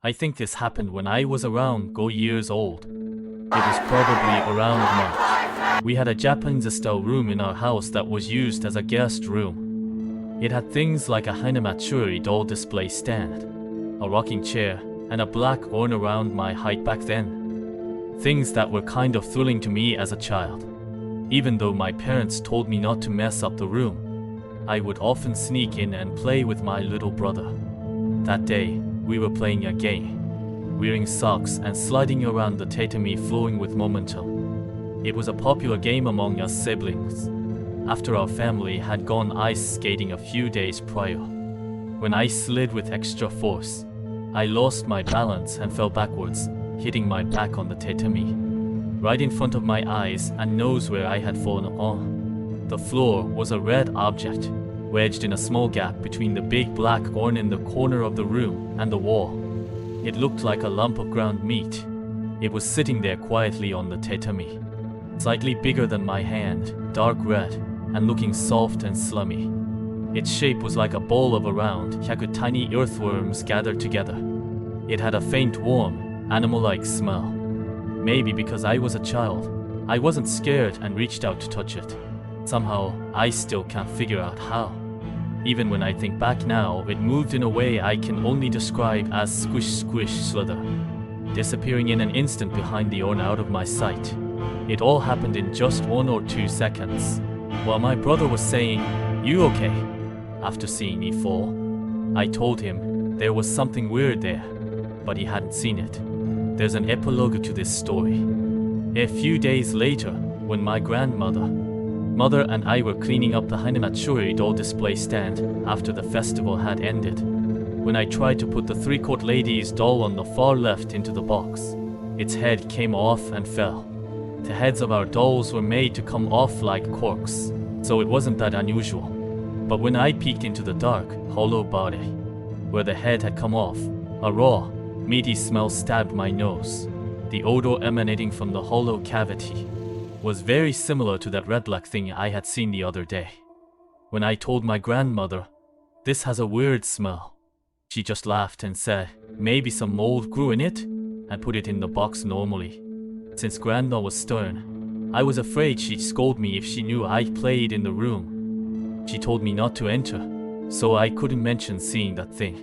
I think this happened when I was around years old. It was probably around March. We had a Japanese-style room in our house that was used as a guest room. It had things like a Hanamatsuri doll display stand, a rocking chair, and a black urn around my height back then. Things that were kind of thrilling to me as a child. Even though my parents told me not to mess up the room, I would often sneak in and play with my little brother. That day, we were playing a game, wearing socks and sliding around the tatami flowing with momentum. It was a popular game among us siblings, after our family had gone ice skating a few days prior. When I slid with extra force, I lost my balance and fell backwards, hitting my back on the tatami, right in front of my eyes and nose where I had fallen on. The floor was a red object, wedged in a small gap between the big black urn in the corner of the room and the wall. It looked like a lump of ground meat. It was sitting there quietly on the tatami, slightly bigger than my hand, dark red, and looking soft and slummy. Its shape was like a bowl of around 100 tiny earthworms gathered together. It had a faint, warm, animal-like smell. Maybe because I was a child, I wasn't scared and reached out to touch it. Somehow, I still can't figure out how. Even when I think back now, it moved in a way I can only describe as squish squish slither, disappearing in an instant behind the urn out of my sight. It all happened in just 1 or 2 seconds. While my brother was saying, "You okay?" after seeing me fall, I told him there was something weird there, but he hadn't seen it. There's an epilogue to this story. A few days later, when my grandmother, Mother and I were cleaning up the Hanamatsuri doll display stand after the festival had ended, when I tried to put the three-coat lady's doll on the far left into the box, its head came off and fell. The heads of our dolls were made to come off like corks, so it wasn't that unusual. But when I peeked into the dark, hollow body, where the head had come off, a raw, meaty smell stabbed my nose. The odor emanating from the hollow cavity was very similar to that red-black thing I had seen the other day. When I told my grandmother, "This has a weird smell," she just laughed and said, "Maybe some mold grew in it," and put it in the box normally. Since Grandma was stern, I was afraid she'd scold me if she knew I played in the room. She told me not to enter, so I couldn't mention seeing that thing.